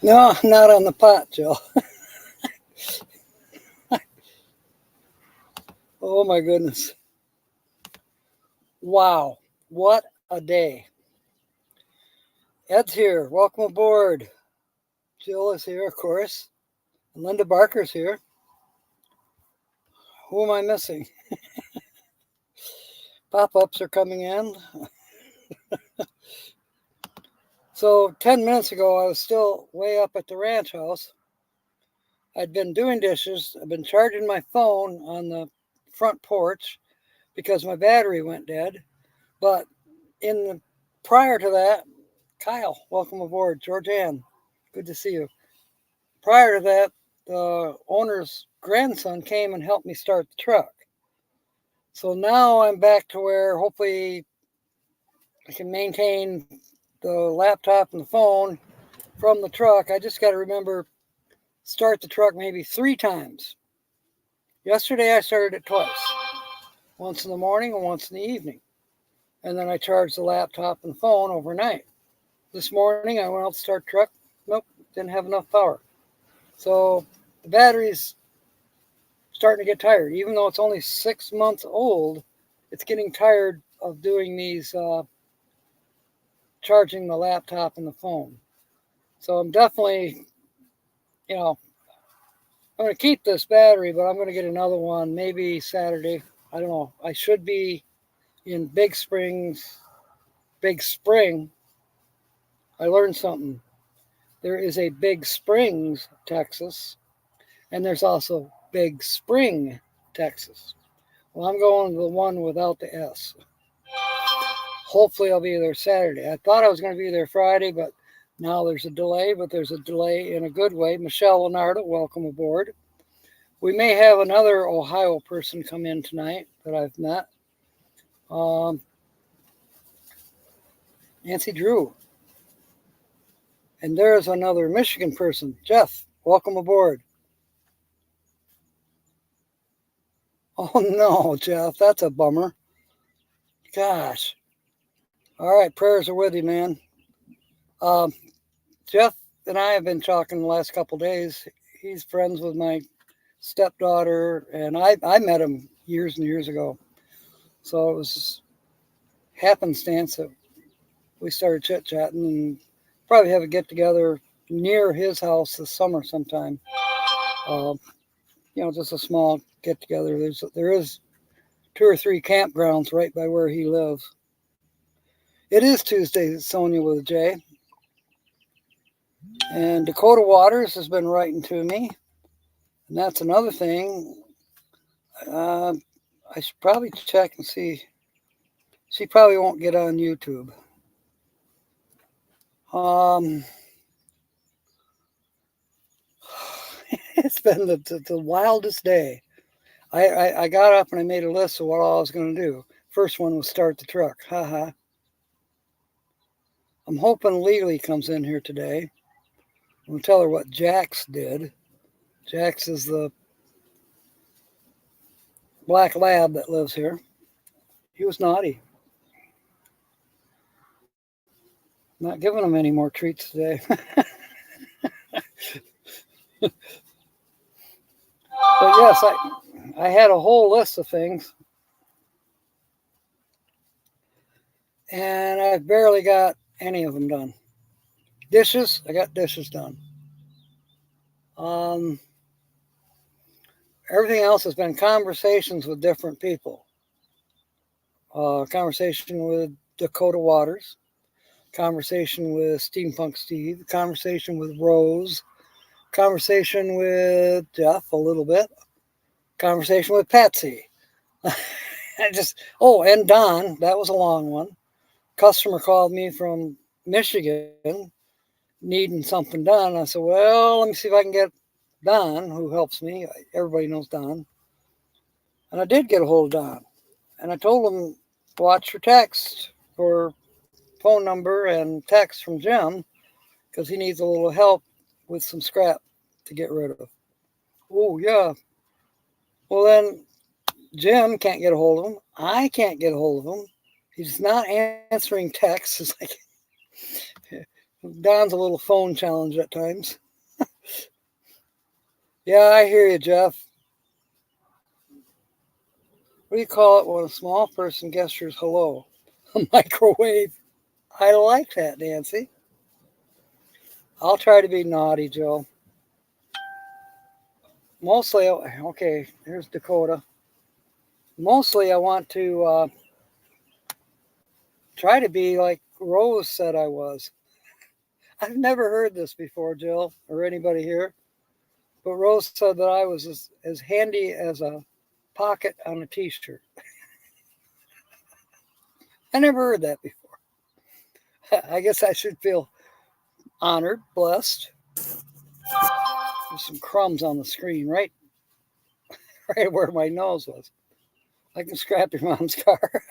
No, not on the pot, Joe. Oh my goodness. Wow. What a day. Ed's here. Welcome aboard. Jill is here, of course. And Linda Barker's here. Who am I missing? Pop-ups are coming in. So 10 minutes ago, I was still way up at the ranch house. I'd been doing dishes. I've been charging my phone on the front porch because my battery went dead. But prior to that, Kyle, welcome aboard. Georgianne, good to see you. Prior to that, the owner's grandson came and helped me start the truck. So now I'm back to where hopefully I can maintain the laptop and the phone from the truck. I just got to remember, start the truck maybe 3 times. Yesterday I started it twice, once in the morning and once in the evening. And then I charged the laptop and the phone overnight. This morning I went out to start the truck. Nope, didn't have enough power. So the battery's starting to get tired. Even though it's only 6 months old, it's getting tired of doing these, charging the laptop and the phone. So I'm definitely, I'm going to keep this battery, but I'm going to get another one maybe Saturday. I don't know. I should be in Big Spring. I learned something. There is a Big Springs, Texas, and there's also Big Spring, Texas. Well, I'm going to the one without the S. Hopefully I'll be there Saturday. I thought I was going to be there Friday, but now there's a delay, but there's a delay in a good way. Michelle Leonardo, welcome aboard. We may have another Ohio person come in tonight that I've met. Nancy Drew. And there's another Michigan person. Jeff, welcome aboard. Oh no, Jeff, that's a bummer. Gosh. All right, prayers are with you, man. Jeff and I have been talking the last couple of days. He's friends with my stepdaughter, and I met him years and years ago. So it was happenstance that we started chit-chatting and probably have a get-together near his house this summer sometime. Just a small get-together. There is 2 or 3 campgrounds right by where he lives. It is Tuesday, Sonia with a J. And Dakota Waters has been writing to me. And that's another thing. I should probably check and see. She probably won't get on YouTube. It's been the wildest day. I got up and I made a list of what all I was going to do. First one was start the truck. Haha. I'm hoping Lily comes in here today. I'm going to tell her what Jax did. Jax is the black lab that lives here. He was naughty. Not giving him any more treats today. But yes, I had a whole list of things. And I've barely got any of them done. Dishes, I got dishes done. Everything else has been conversations with different people. Conversation with Dakota Waters. Conversation with Steampunk Steve. Conversation with Rose. Conversation with Jeff a little bit. Conversation with Patsy. And Don. That was a long one. Customer called me from Michigan needing something done. I said, well, let me see if I can get Don, who helps me. Everybody knows Don. And I did get a hold of Don. And I told him, watch your text for phone number and text from Jim, because he needs a little help with some scrap to get rid of. Oh, yeah. Well, then Jim can't get a hold of him. I can't get a hold of him. He's not answering texts. It's like, Don's a little phone challenge at times. Yeah, I hear you, Jeff. What do you call it when a small person gestures hello? A microwave. I like that, Nancy. I'll try to be naughty, Joe. Mostly, okay, here's Dakota. Mostly, I want to try to be like Rose said I was. I've never heard this before, Jill, or anybody here, but Rose said that I was as handy as a pocket on a t shirt. I never heard that before. I guess I should feel honored, blessed. There's some crumbs on the screen, right, right where my nose was. I can scrap your mom's car.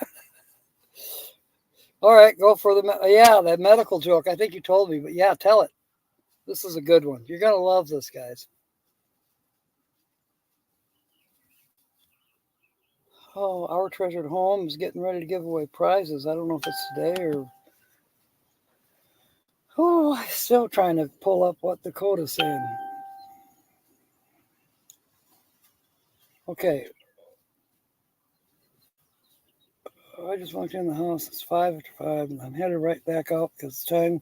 All right, go for that medical joke. I think you told me, but yeah, tell it. This is a good one. You're gonna love this, guys. Oh, Our Treasured Home is getting ready to give away prizes. I don't know if it's today or. Oh, I'm still trying to pull up what Dakota's saying. Okay. I just walked in the house. It's 5:05, and I'm headed right back out because it's time.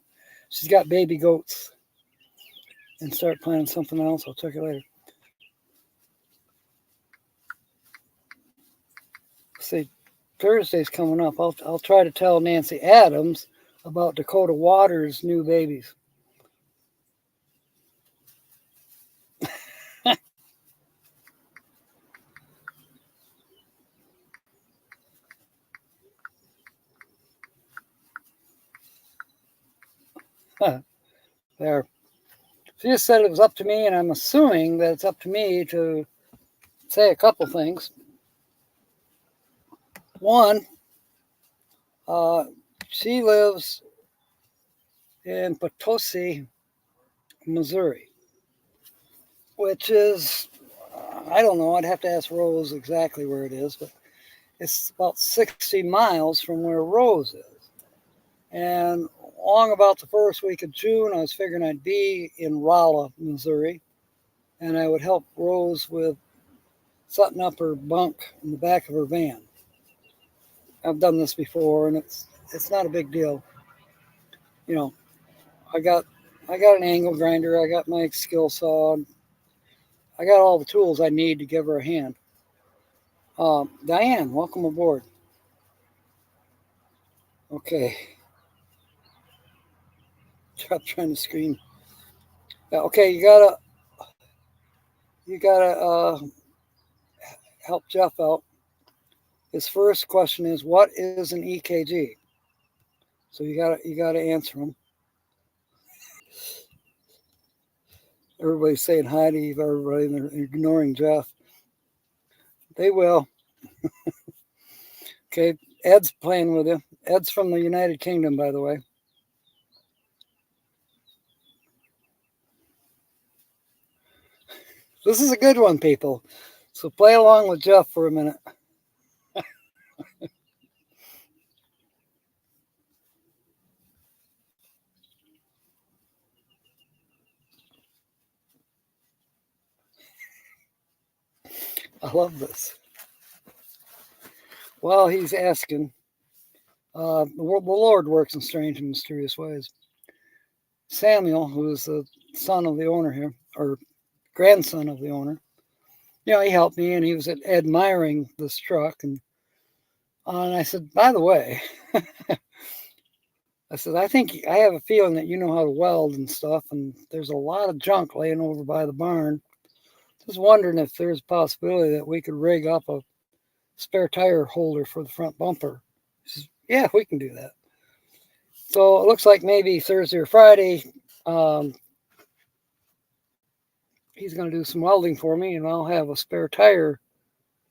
She's got baby goats. And start planning something else. I'll check it later. See, Thursday's coming up. I'll try to tell Nancy Adams about Dakota Waters' new babies. There. She just said it was up to me, and I'm assuming that it's up to me to say a couple things. One, she lives in Potosi, Missouri, which is, I don't know, I'd have to ask Rose exactly where it is, but it's about 60 miles from where Rose is. And along about the first week of June, I was figuring I'd be in Rolla, Missouri, and I would help Rose with setting up her bunk in the back of her van. I've done this before, and it's not a big deal. You know, I got an angle grinder, I got my skill saw, I got all the tools I need to give her a hand. Diane, welcome aboard. Okay, stop trying to scream. Okay, you gotta help Jeff out. His first question is, what is an EKG? So you gotta answer him. Everybody's saying hi to everybody, and they're ignoring Jeff. They will. Okay, Ed's playing with you. Ed's from the United Kingdom, by the way. This is a good one, people. So play along with Jeff for a minute. I love this. While he's asking, the Lord works in strange and mysterious ways. Samuel, who is the son of the owner here, or grandson of the owner, he helped me, and he was admiring this truck. And I said, by the way, I said, I think I have a feeling that you know how to weld and stuff, and there's a lot of junk laying over by the barn. Just wondering if there's a possibility that we could rig up a spare tire holder for the front bumper. He says, yeah, we can do that. So it looks like maybe Thursday or Friday, he's going to do some welding for me, and I'll have a spare tire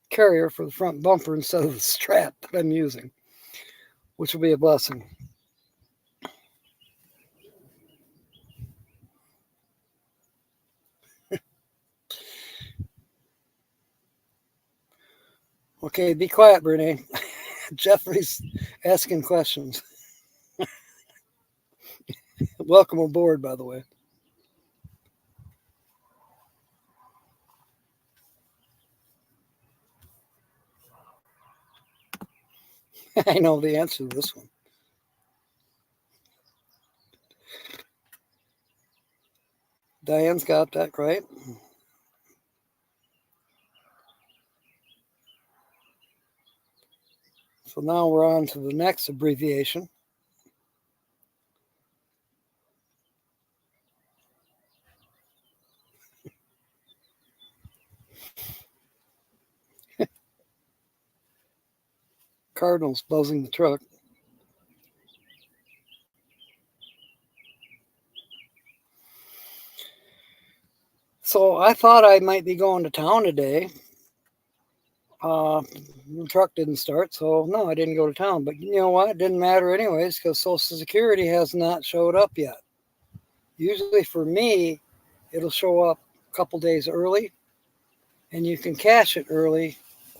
carrier for the front bumper instead of the strap that I'm using, which will be a blessing. Okay, be quiet, Brene. Jeffrey's asking questions. Welcome aboard, by the way. I know the answer to this one. Diane's got that right. So now we're on to the next abbreviation. Cardinals buzzing the truck. So I thought I might be going to town today. The truck didn't start, so no, I didn't go to town. But you know what? It didn't matter anyways because Social Security has not showed up yet. Usually for me, it'll show up a couple days early, and you can cash it early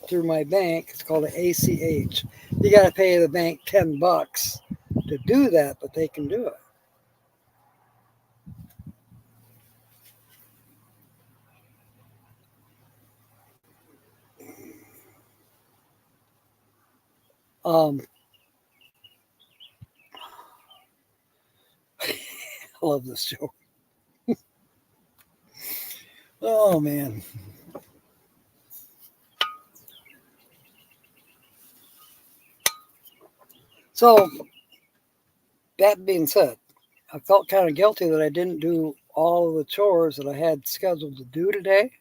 through my bank. It's called an ACH. You got to pay the bank $10 to do that, but they can do it. Um, I love this joke. Oh man. So that being said, I felt kind of guilty that I didn't do all of the chores that I had scheduled to do today.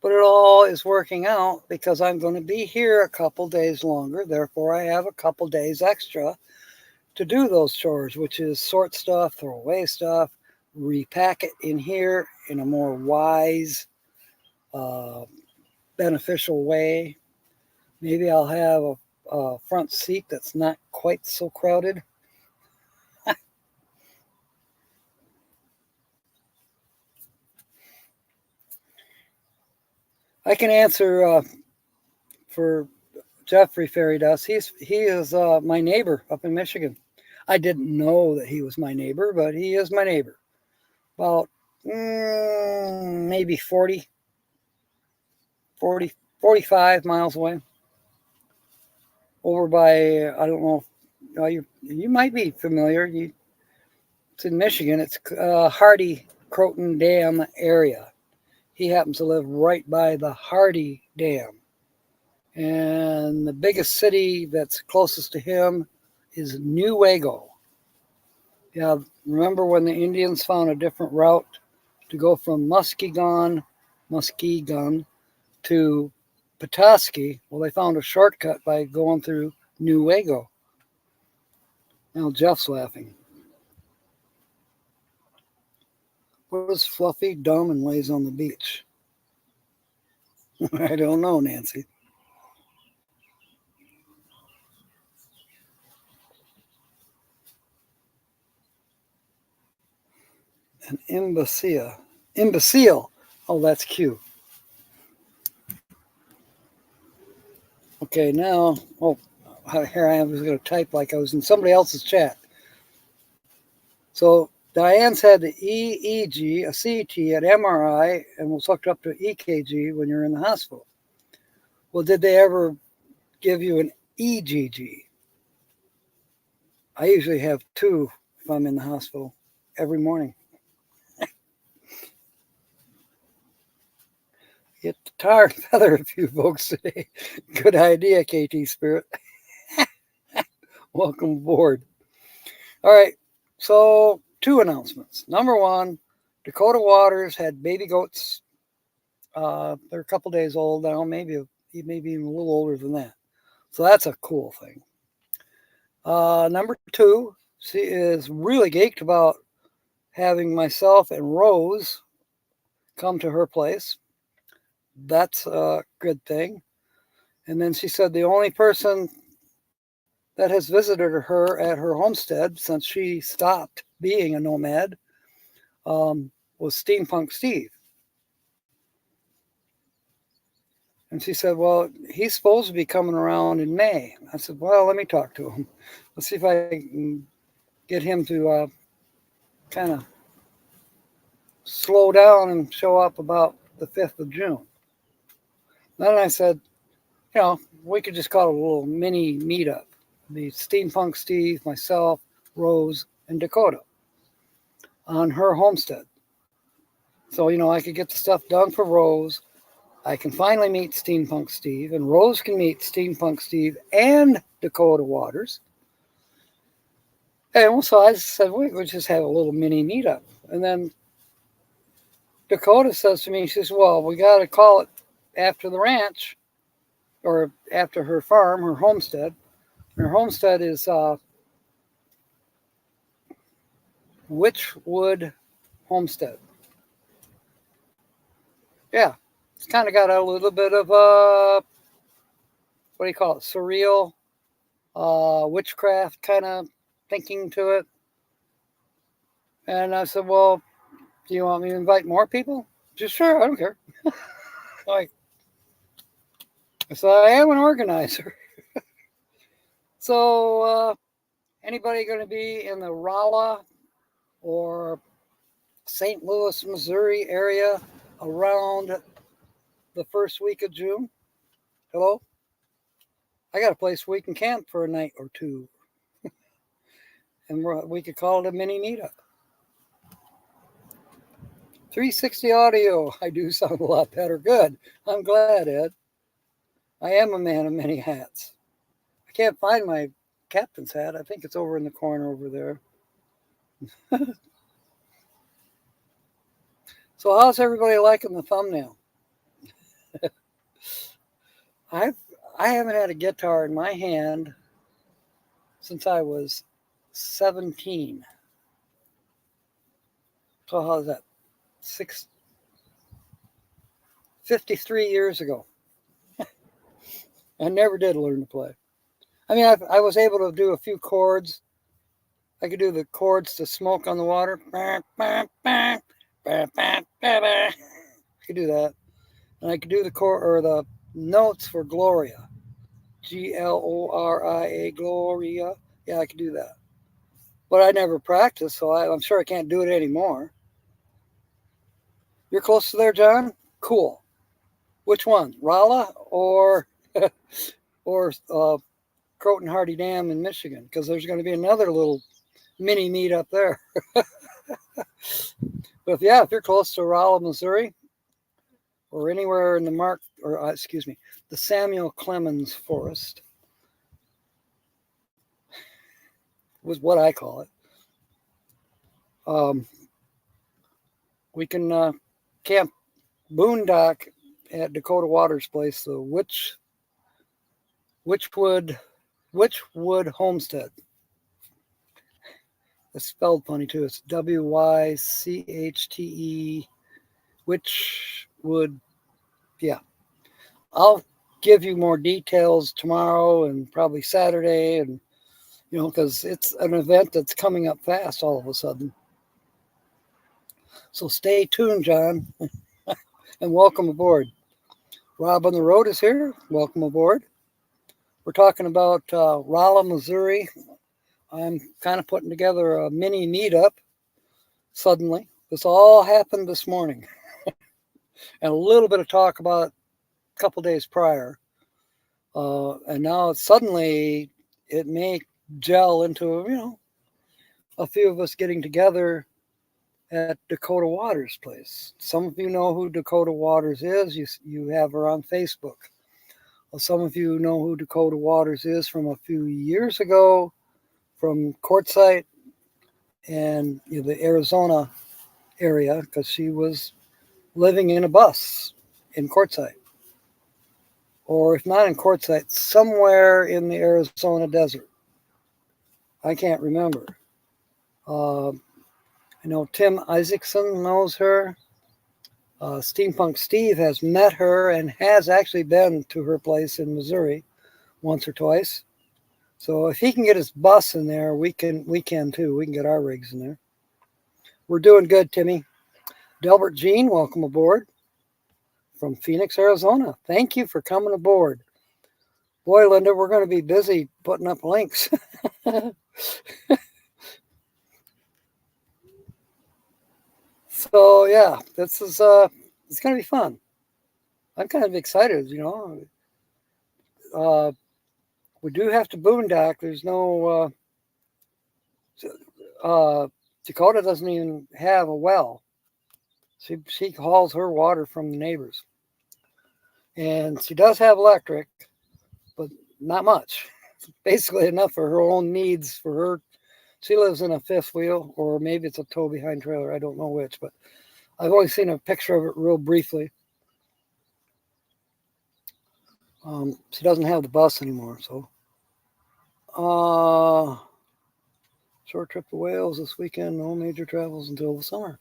But it all is working out because I'm going to be here a couple days longer. Therefore, I have a couple days extra to do those chores, which is sort stuff, throw away stuff, repack it in here in a more wise, uh, beneficial way. Maybe I'll have a front seat that's not quite so crowded. I can answer for Jeffrey Ferry Dust. He is my neighbor up in Michigan. I didn't know that he was my neighbor, but he is my neighbor. About maybe 40, 45 miles away. Over by, I don't know, you might be familiar. It's in Michigan. It's Hardy Croton Dam area. He happens to live right by the Hardy Dam. And the biggest city that's closest to him is Newaygo. Yeah, remember when the Indians found a different route to go from Muskegon to Petoskey? Well, they found a shortcut by going through Newaygo. Now Jeff's laughing. What is fluffy, dumb, and lays on the beach? I don't know, Nancy. An imbecile. Imbecile. Oh, that's cute. Okay, now, oh, here I am. I was going to type like I was in somebody else's chat. So Diane's had the EEG, a CT, an MRI, and was hooked up to EKG when you're in the hospital. Well, did they ever give you an EGG? I usually have two if I'm in the hospital every morning. Get the tar and feather a few folks today. Good idea, KT Spirit. Welcome aboard. All right, so two announcements. Number one, Dakota Waters had baby goats. They're a couple days old now, maybe even a little older than that. So that's a cool thing. Number two, she is really geeked about having myself and Rose come to her place. That's a good thing. And then she said the only person that has visited her at her homestead since she stopped being a nomad was Steampunk Steve. And she said, well, he's supposed to be coming around in May. I said, well, let me talk to him. Let's see if I can get him to kind of slow down and show up about the 5th of June. Then I said, we could just call it a little mini meetup. The Steampunk Steve, myself, Rose, and Dakota on her homestead. So, I could get the stuff done for Rose. I can finally meet Steampunk Steve, and Rose can meet Steampunk Steve and Dakota Waters. And so I said, we could just have a little mini meetup. And then Dakota says to me, she says, well, we got to call it after the ranch, or after her farm, her homestead. And her homestead is Witchwood Homestead. Yeah, it's kind of got a little bit of what do you call it? Surreal, witchcraft kind of thinking to it. And I said, well, do you want me to invite more people? Just sure, I don't care. So I am an organizer. So anybody going to be in the Rolla or St. Louis, Missouri area around the first week of June? Hello? I got a place we can camp for a night or two. And we could call it a mini meetup. 360 audio. I do sound a lot better. Good. I'm glad, Ed. I am a man of many hats. I can't find my captain's hat. I think it's over in the corner over there. So how's everybody liking the thumbnail? I haven't had a guitar in my hand since I was 17. So how's that? 53 years ago. I never did learn to play. I mean, I was able to do a few chords. I could do the chords to Smoke on the Water. I could do that. And I could do the chord or the notes for Gloria. Gloria. Gloria. Yeah, I could do that. But I never practiced, so I'm sure I can't do it anymore. You're close to there, John? Cool. Which one? Rolla or Croton Hardy Dam in Michigan? Because there's going to be another little mini meet up there. But yeah, if you're close to Rolla, Missouri, or anywhere in the the Samuel Clemens Forest, was what I call it. We can camp boondock at Dakota Waters' place, the Witchwood Homestead. It's spelled funny too. It's Wychte, Witchwood. Yeah. I'll give you more details tomorrow and probably Saturday, and because it's an event that's coming up fast all of a sudden. So stay tuned, John, and welcome aboard. Rob on the Road is here. Welcome aboard. We're talking about Rolla, Missouri. I'm kind of putting together a mini meetup suddenly. This all happened this morning. And a little bit of talk about a couple days prior. And now suddenly it may gel into, a few of us getting together at Dakota Waters' place. Some of you know who Dakota Waters is. You have her on Facebook. Well, some of you know who Dakota Waters is from a few years ago from Quartzsite and the Arizona area, because she was living in a bus in Quartzsite. Or if not in Quartzsite, somewhere in the Arizona desert. I can't remember. I know Tim Isaacson knows her. Steampunk Steve has met her and has actually been to her place in Missouri once or twice. So if he can get his bus in there, we can too. We can get our rigs in there. We're doing good, Timmy. Delbert Jean, welcome aboard from Phoenix, Arizona. Thank you for coming aboard. Boy, Linda, we're going to be busy putting up links. So yeah, this is it's gonna be fun. I'm kind of excited, you know. We do have to boondock. There's no Dakota doesn't even have a well. She hauls her water from the neighbors, and she does have electric, but not much. It's basically enough for her own needs. For her, she lives in a fifth wheel, or maybe it's a tow behind trailer. I don't know which, but I've only seen a picture of it real briefly. She doesn't have the bus anymore, so. Short trip to Wales this weekend. No major travels until the summer.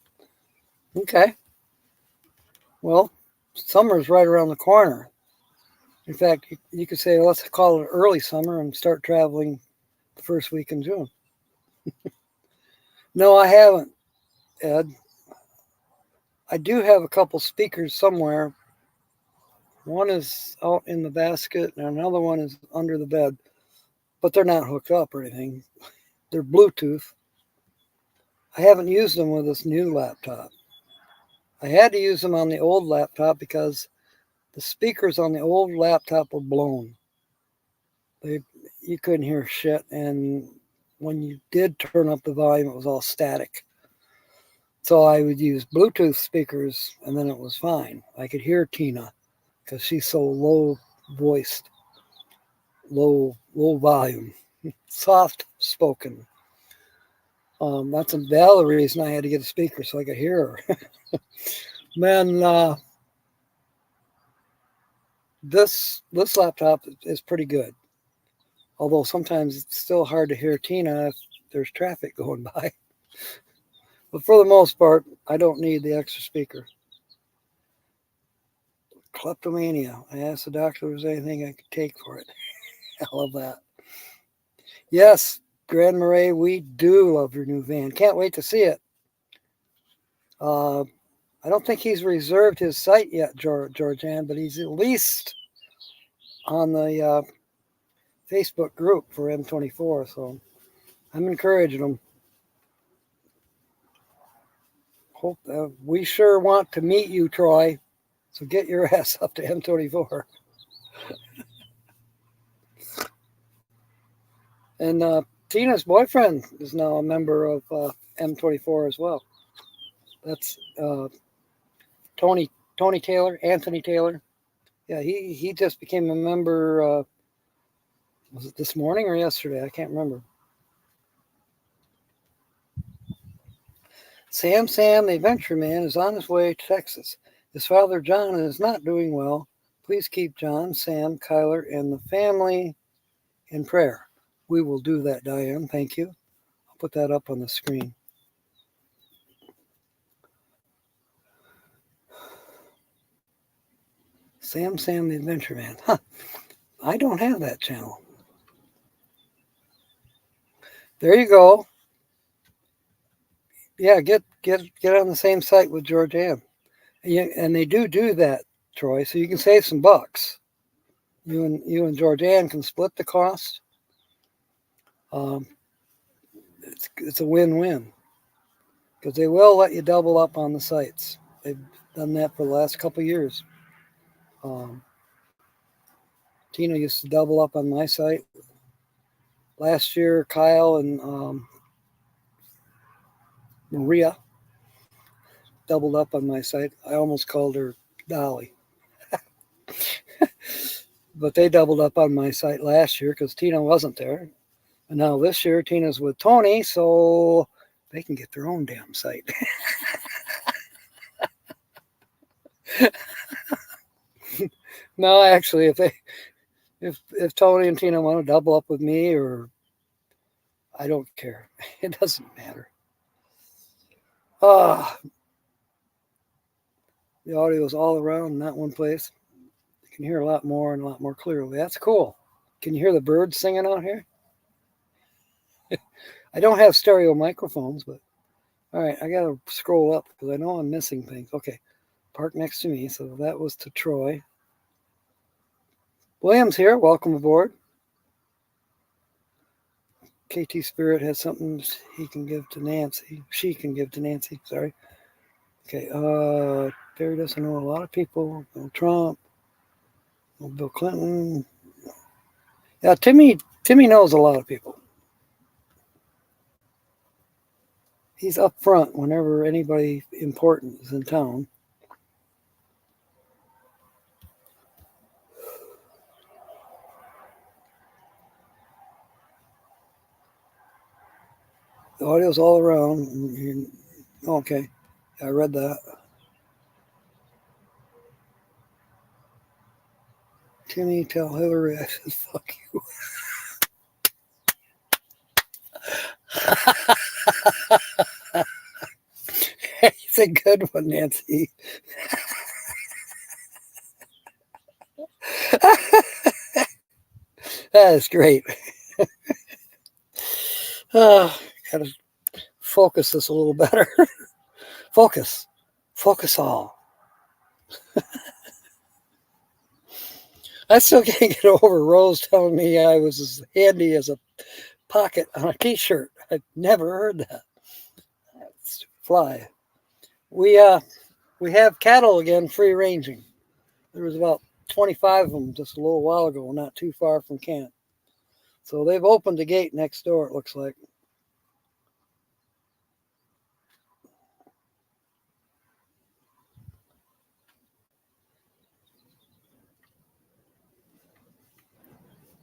Okay. Well, summer's right around the corner. In fact, you could say, let's call it early summer and start traveling the first week in June. No, I haven't, Ed. I do have a couple speakers somewhere. One is out in the basket, and another one is under the bed. But they're not hooked up or anything. They're Bluetooth. I haven't used them with this new laptop. I had to use them on the old laptop because the speakers on the old laptop were blown. You couldn't hear shit, and when you did turn up the volume, it was all static. So I would use Bluetooth speakers, and then it was fine. I could hear Tina because she's so low voiced, low volume, soft spoken. That's the other reason I had to get a speaker so I could hear her. Man, this laptop is pretty good. Although sometimes it's still hard to hear Tina if there's traffic going by. But for the most part, I don't need the extra speaker. Kleptomania. I asked the doctor if there was anything I could take for it. I love that. Yes, Grand Marais, we do love your new van. Can't wait to see it. I don't think he's reserved his site yet, Georgianne, but he's at least on the Facebook group for M24. So I'm encouraging him. Hope we sure want to meet you, Troy. So get your ass up to M24. And Tina's boyfriend is now a member of M24 as well. That's Tony Taylor, Anthony Taylor. Yeah, he just became a member. Was it this morning or yesterday? I can't remember. Sam, the adventure man, is on his way to Texas. His father, John, is not doing well. Please keep John, Sam, Kyler, and the family in prayer. We will do that, Diane. Thank you. I'll put that up on the screen. Sam, the adventure man. Huh. I don't have that channel. There you go. Yeah, get on the same site with Georgianne. And they do that, Troy, so you can save some bucks. You and Georgianne can split the cost. It's a win-win because they will let you double up on the sites. They've done that for the last couple of years. Tina used to double up on my site. Last year, Kyle and Maria doubled up on my site. I almost called her Dolly. But they doubled up on my site last year because Tina wasn't there. And now this year, Tina's with Tony, so they can get their own damn site. No, actually, if Tony and Tina want to double up with me, or I don't care. It doesn't matter. The audio is all around, not one place. You can hear a lot more and a lot more clearly. That's cool. Can you hear the birds singing out here? I don't have stereo microphones, but all right, I got to scroll up because I know I'm missing things. Okay, park next to me. So that was to Troy. William's here. Welcome aboard. KT Spirit has something he can give to Nancy. She can give to Nancy. Sorry. Okay, Terry doesn't know a lot of people. Donald Trump, Bill Clinton. Yeah, Timmy knows a lot of people. He's up front whenever anybody important is in town. The audio's all around. Okay, I read that. Timmy, tell Hillary I said fuck you. It's a good one, Nancy. That is great. Gotta focus this a little better. Focus. Focus all. I still can't get over Rose telling me I was as handy as a pocket on a t-shirt. I've never heard that. That's fly. We have cattle again free ranging. There was about 25 of them just a little while ago, not too far from camp. So they've opened the gate next door, it looks like.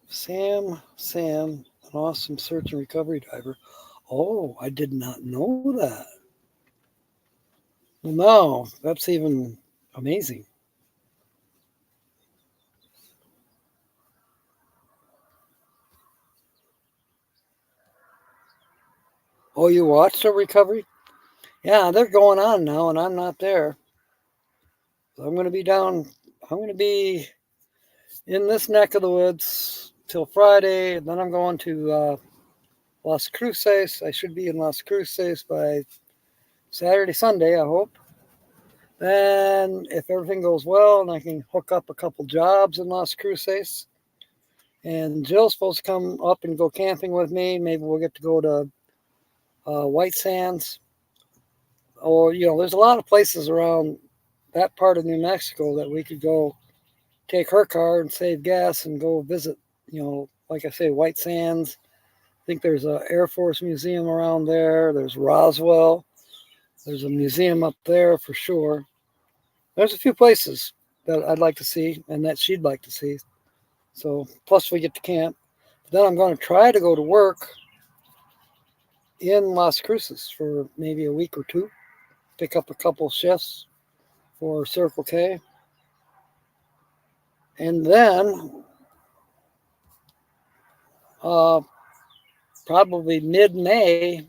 Sam, an awesome search and recovery diver. Oh, I did not know that. Well, no, that's even amazing. Oh, you watched the recovery? Yeah, they're going on now, and I'm not there. So I'm going to be down. I'm going to be in this neck of the woods till Friday, and then I'm going to Las Cruces. I should be in Las Cruces by Saturday, Sunday, I hope. Then, if everything goes well and I can hook up a couple jobs in Las Cruces, and Jill's supposed to come up and go camping with me, maybe we'll get to go to White Sands. Or, there's a lot of places around that part of New Mexico that we could go take her car and save gas and go visit, like I say, White Sands. I think there's an Air Force Museum around there. There's Roswell. There's a museum up there for sure. There's a few places that I'd like to see and that she'd like to see. So, plus we get to camp. Then I'm going to try to go to work in Las Cruces for maybe a week or two, pick up a couple shifts for Circle K. And then probably mid-May,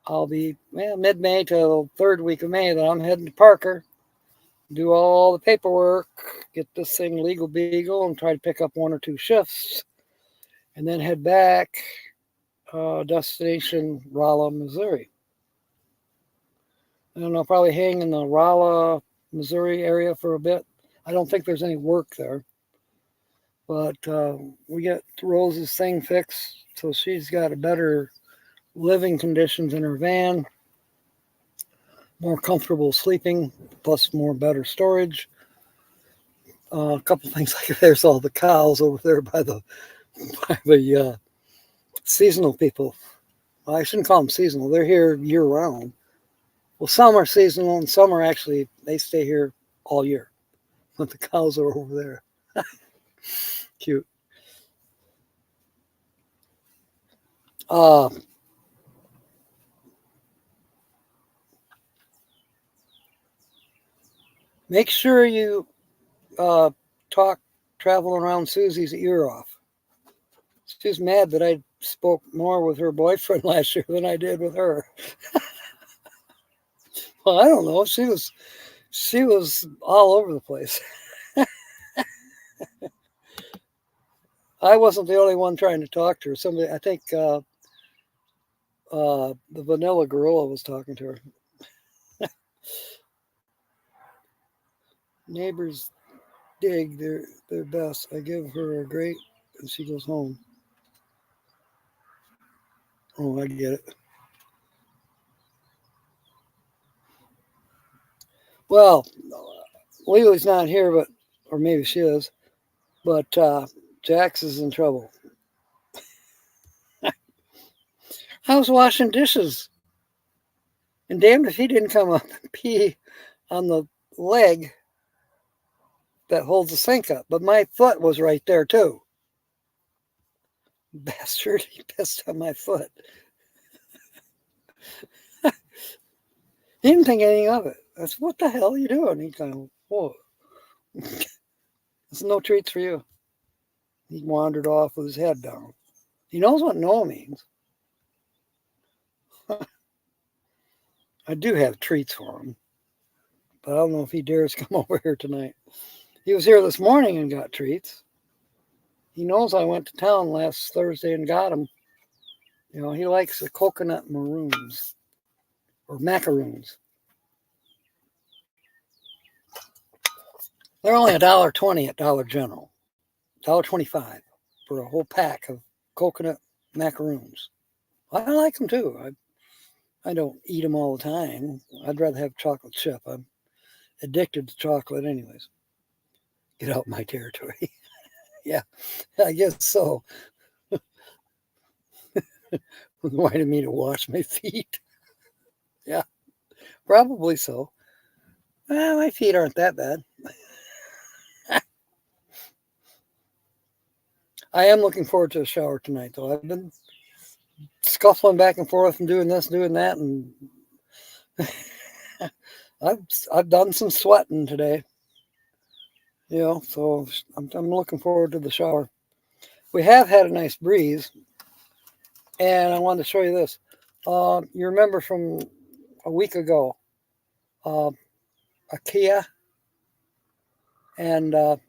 I'll be, mid-May till the third week of May that I'm heading to Parker, do all the paperwork, get this thing legal beagle, and try to pick up one or two shifts, and then head back, destination Rolla, Missouri. I don't know, probably hang in the Rolla, Missouri area for a bit. I don't think there's any work there. But we get Rose's thing fixed, so she's got a better living conditions in her van, more comfortable sleeping, plus more better storage. A couple things like there's all the cows over there by the seasonal people. Well, I shouldn't call them seasonal. They're here year round. Well, some are seasonal and some are actually, they stay here all year. But the cows are over there. Cute. Make sure you talk traveling around Susie's ear off. She's mad that I spoke more with her boyfriend last year than I did with her. Well, I don't know. She was all over the place. I wasn't the only one trying to talk to her. Somebody, I think, the Vanilla Gorilla was talking to her. Neighbors dig their best. I give her a great, and she goes home. Oh, I get it. Well, Lily's not here, but or maybe she is, but Jax is in trouble. I was washing dishes, and damned if he didn't come up and pee on the leg that holds the sink up. But my foot was right there too. Bastard, he pissed on my foot. He didn't think anything of it. I said, "What the hell are you doing?" He kind of, whoa. There's no treats for you. He wandered off with his head down. He knows what no means. I do have treats for him, but I don't know if he dares come over here tonight. He was here this morning and got treats. He knows I went to town last Thursday and got him. You know, he likes the coconut maroons or macaroons. They're only $1.20 at Dollar General, $1.25 for a whole pack of coconut macaroons. I like them too. I don't eat them all the time. I'd rather have chocolate chip. I'm addicted to chocolate anyways. Get out my territory. Yeah, I guess so. Wanted me to wash my feet. Yeah, probably so. Well, my feet aren't that bad. I am looking forward to a shower tonight, though. I've been scuffling back and forth and doing this, doing that, and I've done some sweating today. You know, so I'm looking forward to the shower. We have had a nice breeze, and I wanted to show you this. You remember from a week ago, IKEA and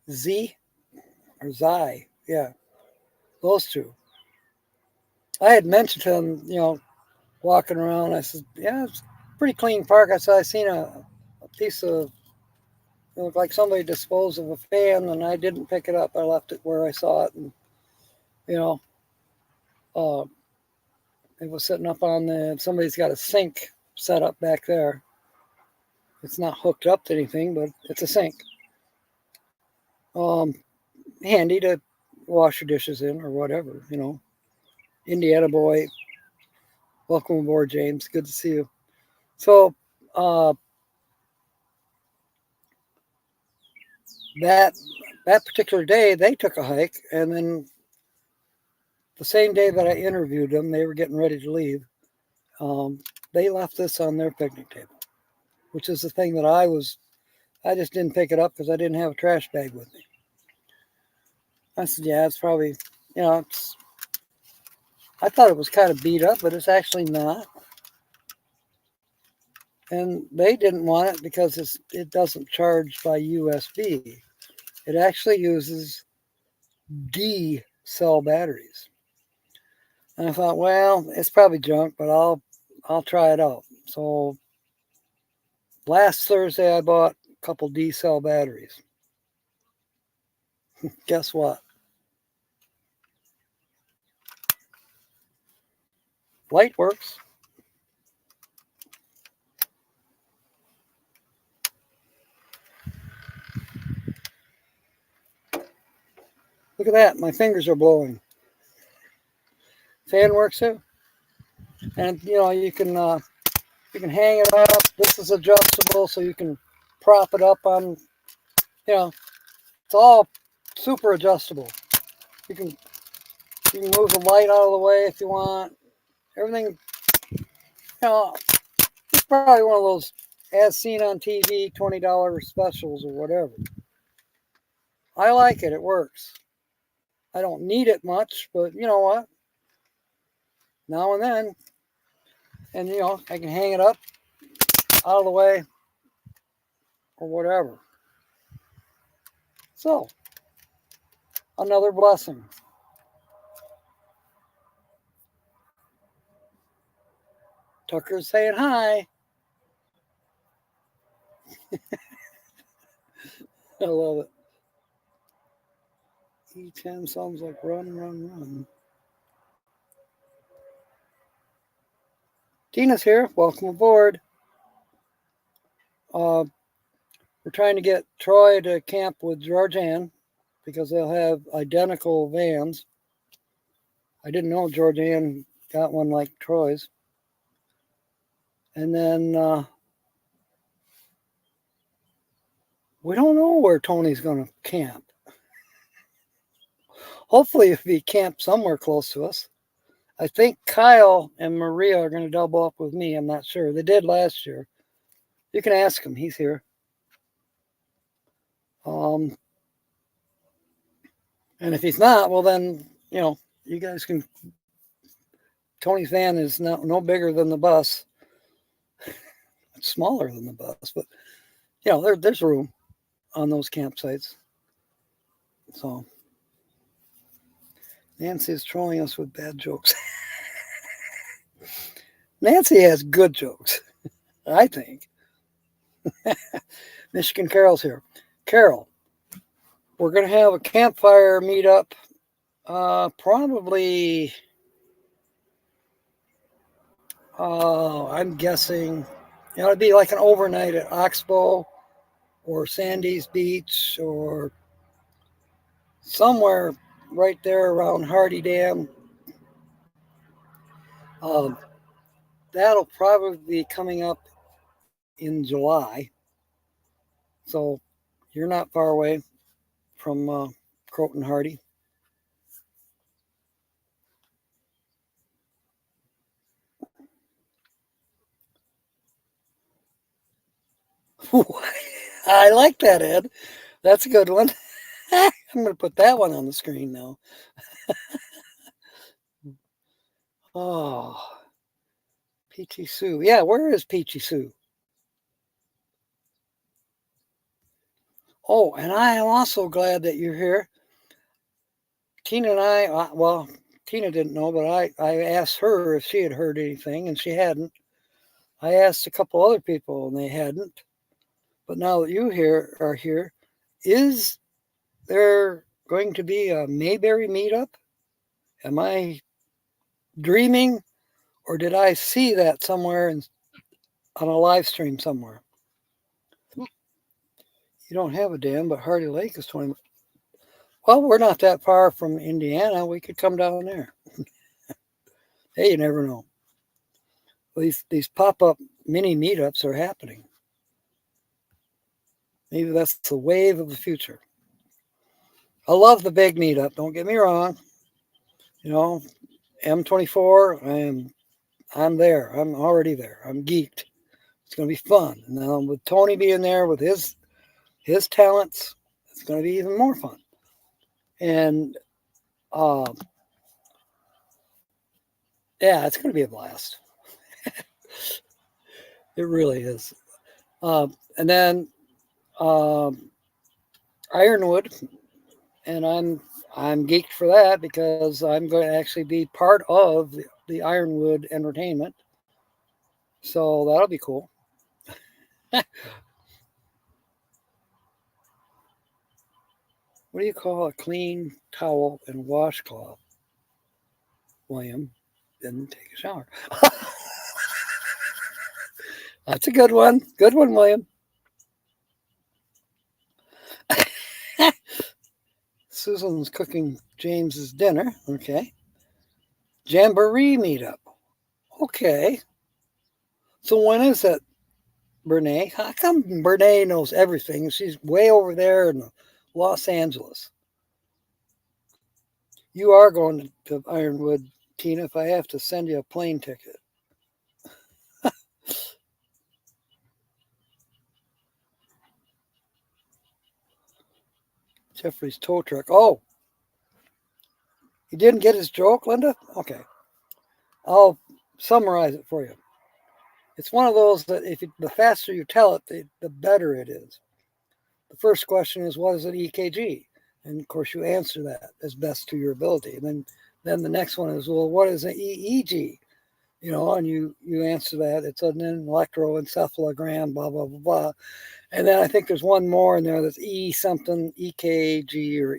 Z or Zi, yeah, those two. I had mentioned to them, you know, walking around. I said, "Yeah, it's a pretty clean park." I said, "I seen a piece of it looked like somebody disposed of a fan, and I didn't pick it up. I left it where I saw it, and you know, uh, it was sitting up on the. Somebody's got a sink set up back there. It's not hooked up to anything, but it's a sink. Um, Handy to wash your dishes in or whatever, you know. Indiana boy, welcome aboard, James. Good to see you. So uh, that that particular day, they took a hike, and then the same day that I interviewed them, they were getting ready to leave. Um, they left this on their picnic table, which is the thing that I just didn't pick it up because I didn't have a trash bag with me. I said, yeah, it's probably, you know, I thought it was kind of beat up, but it's actually not. And they didn't want it because it doesn't charge by USB. It actually uses D cell batteries. And I thought, well, it's probably junk, but I'll try it out. So last Thursday I bought a couple D cell batteries. Guess what? Light works. Look at that. My fingers are blowing. Fan works too. And you know, you can hang it up. This is adjustable, so you can prop it up on, you know, it's all super adjustable. You can move the light out of the way if you want. Everything, you know, it's probably one of those as seen on TV $20 specials or whatever. I like it. It works. I don't need it much, but you know what? Now and then, and you know, I can hang it up out of the way or whatever. So, another blessing. Tucker's saying hi. I love it. E10 sounds like run, run, run. Tina's here. Welcome aboard. we're trying to get Troy to camp with Georgianne because they'll have identical vans. I didn't know Georgianne got one like Troy's. And then we don't know where Tony's going to camp. Hopefully, if he camps somewhere close to us. I think Kyle and Maria are going to double up with me. I'm not sure. They did last year. You can ask him. He's here. And if he's not, well, then, you guys can. Tony's van is no bigger than the bus. It's smaller than the bus, but, there's room on those campsites. So, Nancy is trolling us with bad jokes. Nancy has good jokes, I think. Michigan Carol's here. Carol, we're going to have a campfire meetup probably, I'm guessing, it'd be like an overnight at Oxbow or Sandy's Beach or somewhere right there around Hardy Dam. That'll probably be coming up in July. So you're not far away from Croton Hardy. I like that, Ed. That's a good one. I'm going to put that one on the screen now. Oh, Peachy Sue. Yeah, where is Peachy Sue? Oh, and I am also glad that you're here. Tina and I, Tina didn't know, but I asked her if she had heard anything, and she hadn't. I asked a couple other people, and they hadn't. But now that you are here, is there going to be a Mayberry meetup? Am I dreaming, or did I see that somewhere on a live stream somewhere? You don't have a dam, but Hardy Lake is 20. Well, we're not that far from Indiana. We could come down there. Hey, you never know. These pop-up mini meetups are happening. Maybe that's the wave of the future. I love the big meetup. Don't get me wrong. M24. I'm there. I'm already there. I'm geeked. It's going to be fun. And then with Tony being there with his talents, it's going to be even more fun. And yeah, it's going to be a blast. It really is. And then Ironwood, and I'm geeked for that because I'm going to actually be part of the Ironwood entertainment. So that'll be cool. What do you call a clean towel and washcloth? William didn't take a shower. That's a good one. Good one, William. Susan's cooking James's dinner. Okay. Jamboree meetup. Okay. So when is that, Brene? How come Brene knows everything? She's way over there in Los Angeles. You are going to Ironwood, Tina, if I have to send you a plane ticket. Jeffrey's tow truck. Oh, you didn't get his joke, Linda? Okay. I'll summarize it for you. It's one of those that the faster you tell it, the better it is. The first question is, what is an EKG? And of course, you answer that as best to your ability. And then the next one is, well, what is an EEG? And you answer that. It's an electroencephalogram, blah, blah, blah, blah. And then I think there's one more in there that's E something, EKG or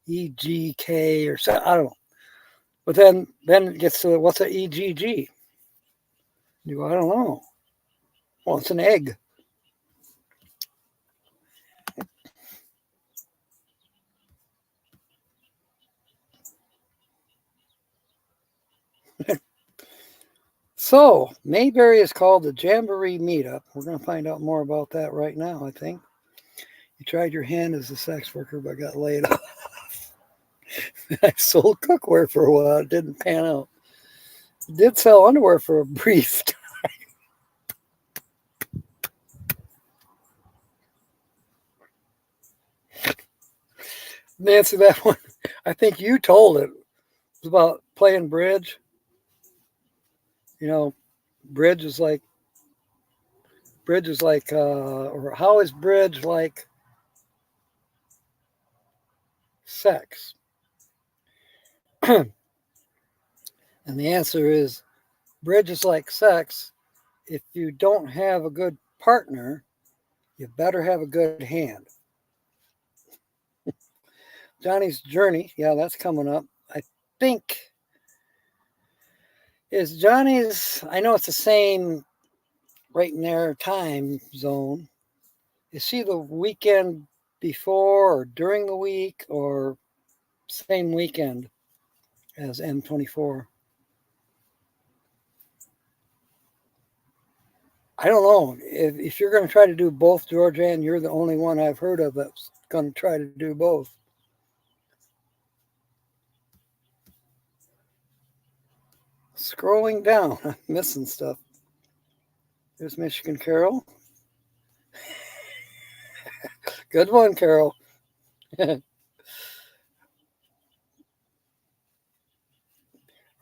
EGK or something. I don't know. But then it gets to what's an EGG? You go, I don't know. Well, it's an egg. So, Mayberry is called the Jamboree Meetup. We're going to find out more about that right now, I think. You tried your hand as a sex worker, but got laid off. I sold cookware for a while. It didn't pan out. Did sell underwear for a brief time. Nancy, that one, I think you told it. It was about playing bridge. You know, bridge is like, or how is bridge like sex? And the answer is bridge is like sex. If you don't have a good partner, you better have a good hand. Johnny's Journey, yeah, that's coming up. I think is Johnny's, I know it's the same right in their time zone. Is she the weekend before or during the week or same weekend as M24? I don't know. If you're going to try to do both, Georgia, and you're the only one I've heard of that's going to try to do both. Scrolling down, I'm missing stuff. There's Michigan Carol. Good one, Carol.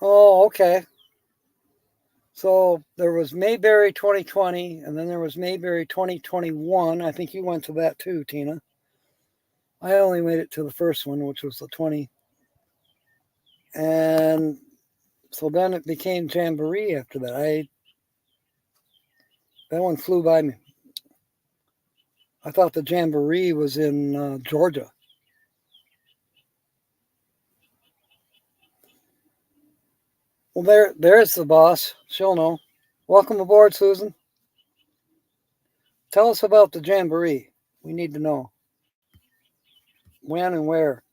Oh, okay. So there was Mayberry 2020, and then there was Mayberry 2021. I think you went to that too, Tina. I only made it to the first one, which was the 20. And so then it became Jamboree after that. That one flew by me. I thought the Jamboree was in Georgia. Well, there's the boss. She'll know. Welcome aboard, Susan. Tell us about the Jamboree. We need to know when and where.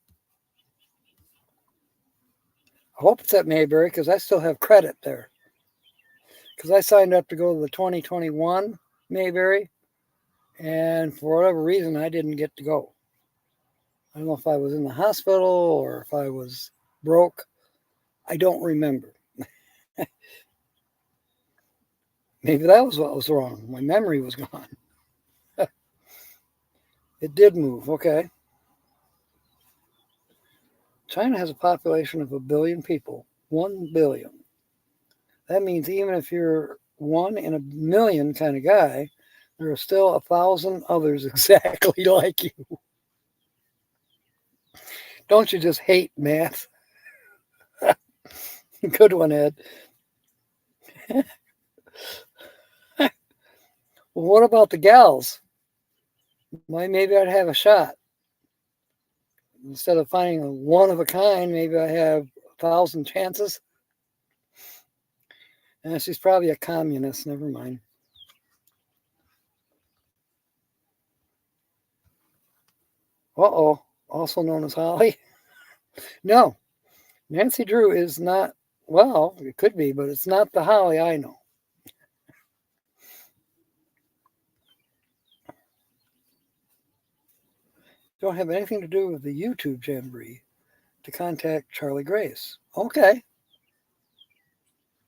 I hope it's at Mayberry because I still have credit there. Because I signed up to go to the 2021 Mayberry, and for whatever reason, I didn't get to go. I don't know if I was in the hospital or if I was broke. I don't remember. Maybe that was what was wrong. My memory was gone. It did move. Okay. China has a population of 1 billion people. 1 billion. That means even if you're 1 in 1 million kind of guy, there are still 1,000 others exactly like you. Don't you just hate math? Good one, Ed. Well, what about the gals? Why, maybe I'd have a shot. Instead of finding a one of a kind, maybe I have 1,000 chances. And she's probably a communist. Never mind. Uh-oh. Also known as Holly. No, Nancy Drew is not, well, it could be, but it's not the Holly I know. Don't have anything to do with the YouTube Jamboree to contact Charlie Grace. Okay.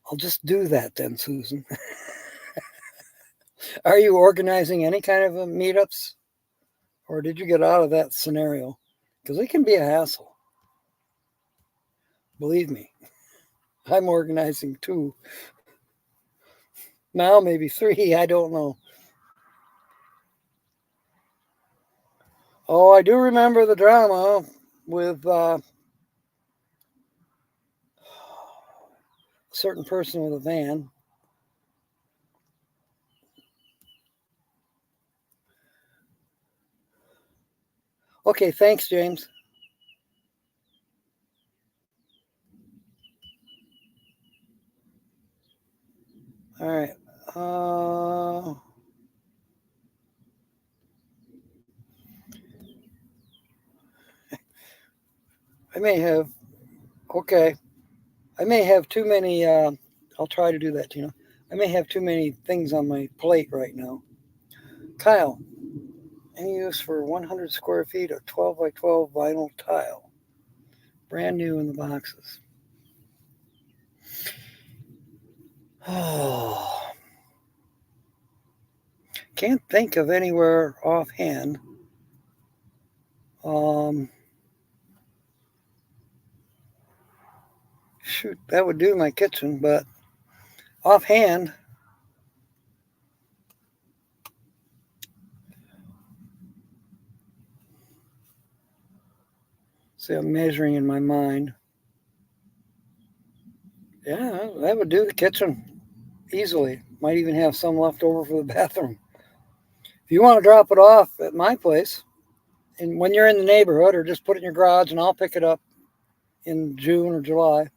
I'll just do that then, Susan. Are you organizing any kind of meetups? Or did you get out of that scenario? Because it can be a hassle. Believe me. I'm organizing 2. Now maybe 3, I don't know. Oh, I do remember the drama with a certain person with a van. Okay, thanks, James. All right. I may have, okay, I may have too many, I'll try to do that, Tina. I may have too many things on my plate right now. Kyle, any use for 100 square feet of 12 by 12 vinyl tile? Brand new in the boxes. Oh, can't think of anywhere offhand. Um, Shoot, that would do my kitchen, but offhand, see, I'm measuring in my mind. Yeah, that would do the kitchen easily. Might even have some left over for the bathroom. If you want to drop it off at my place, and when you're in the neighborhood, or just put it in your garage, and I'll pick it up in June or July.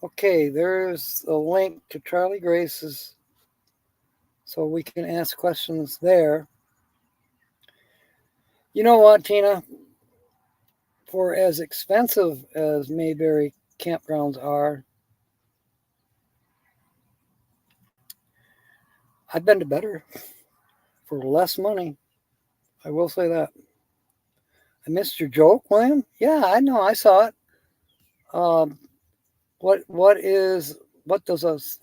Okay, there's a link to Charlie Grace's, so we can ask questions there. You know what, Tina? For as expensive as Mayberry campgrounds are, I've been to better for less money. I will say that. I missed your joke, William. Yeah, I know. I saw it. Um, what does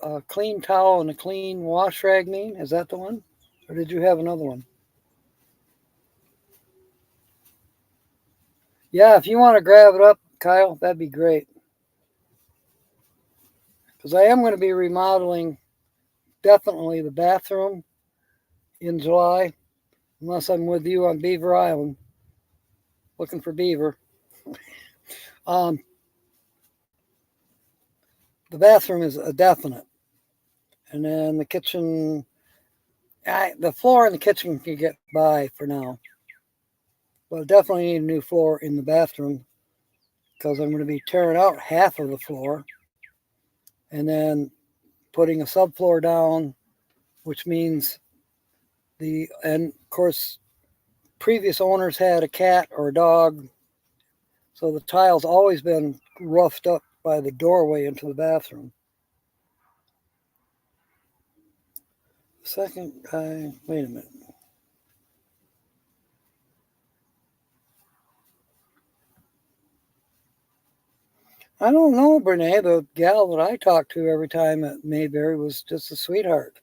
a clean towel and a clean wash rag mean? Is that the one, or did you have another one? Yeah, if you want to grab it up, Kyle, that'd be great. Because I am going to be remodeling definitely the bathroom in July, unless I'm with you on Beaver Island looking for beaver. Um, the bathroom is a definite, and then the kitchen. The floor in the kitchen can get by for now, but I definitely need a new floor in the bathroom because I'm going to be tearing out half of the floor and then putting a subfloor down, which means and of course, previous owners had a cat or a dog, so the tile's always been roughed up by the doorway into the bathroom. Second guy, wait a minute. I don't know, Brene. The gal that I talked to every time at Mayberry was just a sweetheart.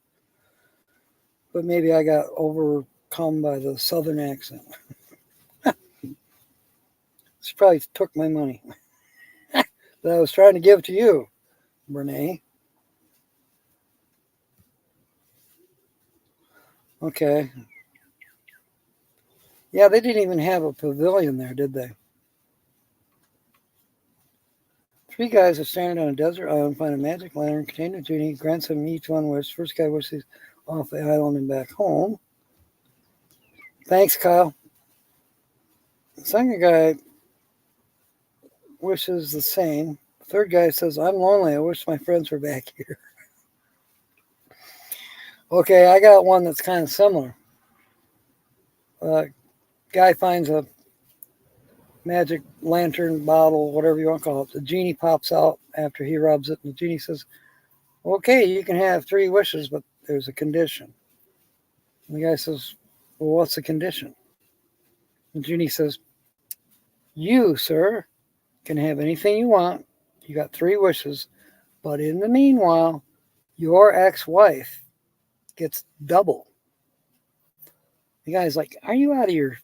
But maybe I got overcome by the southern accent. She probably took my money that I was trying to give to you, Brene. Okay. Yeah, they didn't even have a pavilion there, did they? Three guys are standing on a desert island, find a magic lantern containing a genie, grants them each one wish. First guy wishes off the island and back home. Thanks, Kyle. The second guy wishes the same. The third guy says, I'm lonely. I wish my friends were back here. Okay, I got one that's kind of similar. Guy finds a magic lantern bottle, whatever you want to call it. The genie pops out after he rubs it, and the genie says, okay, you can have three wishes, but there's a condition. And the guy says, well, what's the condition? The genie says, you, sir, can have anything you want. You got three wishes, but in the meanwhile, your ex-wife gets double. The guy's like, are you out of your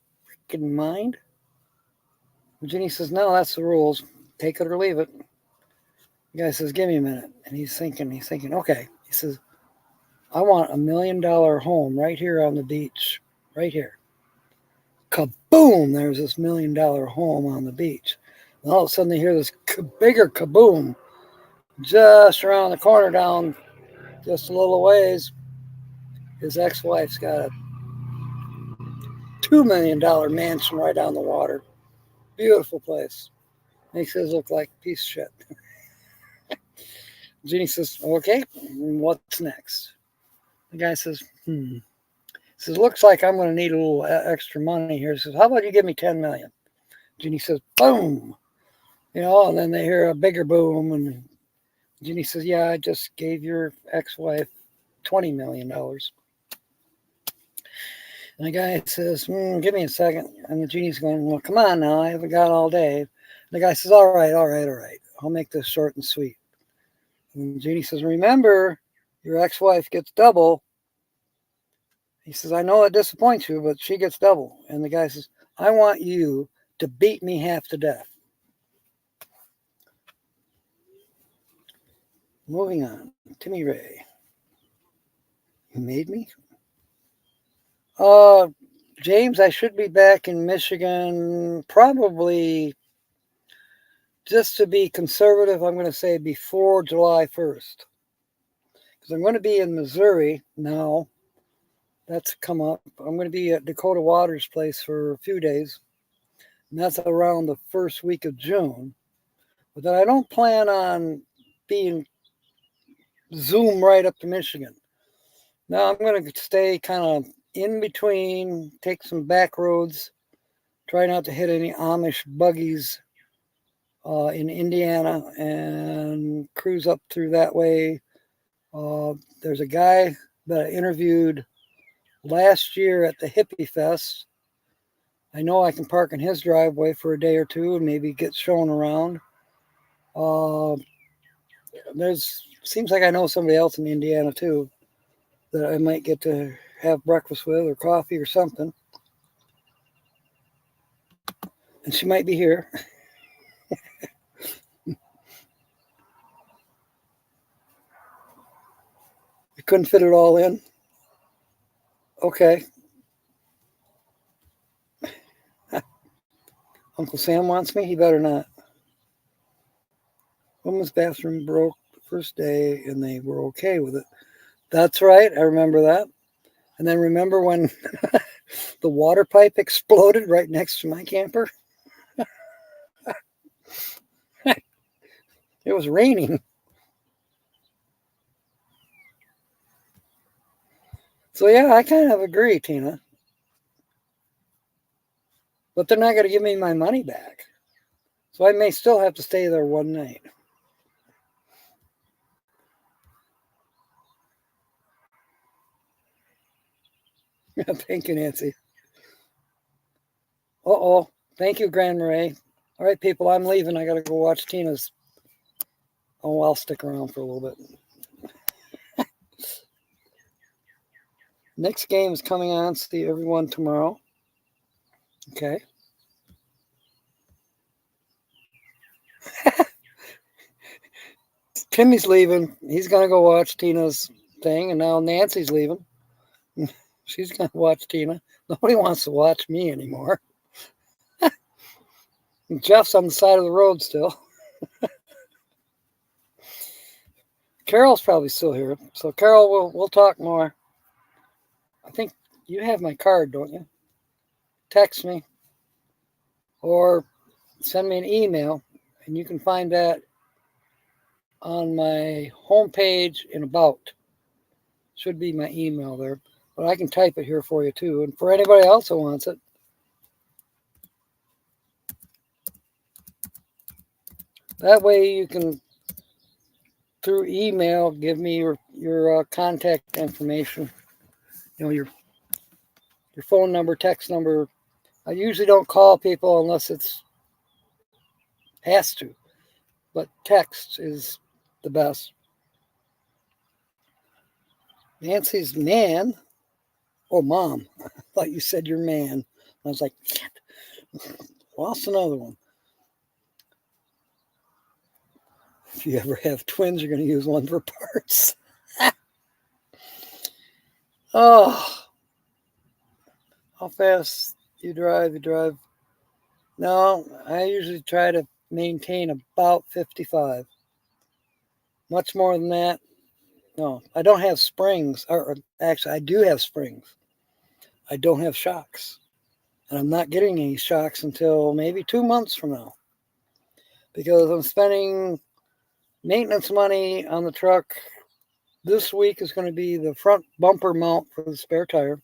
freaking mind? The genie says, no, that's the rules. Take it or leave it. The guy says, give me a minute. And he's thinking, okay. He says, I want $1 million home right here on the beach, right here. Kaboom! There's this $1 million home on the beach. And all of a sudden they hear this bigger kaboom just around the corner down just a little ways. His ex-wife's got a $2 million mansion right on the water. Beautiful place. Makes his look like a piece of shit. Genie says, okay, what's next? The guy says, He says, looks like I'm going to need a little extra money here. He says, how about you give me $10 million? Jeannie says, boom, and then they hear a bigger boom. And Jeannie says, yeah, I just gave your ex-wife $20 million. And the guy says, give me a second. And the genie's going, well, come on now. I haven't got all day. And the guy says, all right. I'll make this short and sweet. And the genie says, remember, your ex-wife gets double. He says, I know it disappoints you, but she gets double. And the guy says, I want you to beat me half to death. Moving on. Timmy Ray. You made me? James, I should be back in Michigan probably, just to be conservative, I'm going to say before July 1st. Because I'm going to be in Missouri now. That's come up. I'm going to be at Dakota Waters' place for a few days. And that's around the first week of June. But then I don't plan on being Zoom right up to Michigan. Now I'm going to stay kind of in between, take some back roads, try not to hit any Amish buggies in Indiana, and cruise up through that way. There's a guy that I interviewed last year at the Hippie Fest. I know I can park in his driveway for a day or two and maybe get shown around. Seems like I know somebody else in Indiana too that I might get to have breakfast with or coffee or something. And she might be here. You couldn't fit it all in? Okay. Uncle Sam wants me? He better not. Woman's bathroom broke the first day and they were okay with it. That's right. I remember that. And then remember when the water pipe exploded right next to my camper? It was raining. So yeah, I kind of agree, Tina. But they're not going to give me my money back. So I may still have to stay there one night. Thank you, Nancy. Uh-oh. Thank you, Grand Marais. All right, people, I'm leaving. I got to go watch Tina's. Oh, I'll stick around for a little bit. Next game is coming on. See everyone tomorrow. Okay. Timmy's leaving. He's going to go watch Tina's thing. And now Nancy's leaving. She's going to watch Tina. Nobody wants to watch me anymore. Jeff's on the side of the road still. Carol's probably still here. So, Carol, we'll talk more. I think you have my card, don't you? Text me or send me an email, and you can find that on my homepage in About. Should be my email there, but I can type it here for you too. And for anybody else who wants it, that way you can, through email, give me your contact information. Your phone number, text number. I usually don't call people unless it's has to, but text is the best. Nancy's man. Oh, Mom. I thought you said your man. I was like, lost another one. If you ever have twins, you're going to use one for parts. Oh. How fast you drive? No, I usually try to maintain about 55. Much more than that, no. I don't have springs. Or actually, I do have springs. I don't have shocks. And I'm not getting any shocks until maybe 2 months from now. Because I'm spending maintenance money on the truck. This week is going to be the front bumper mount for the spare tire.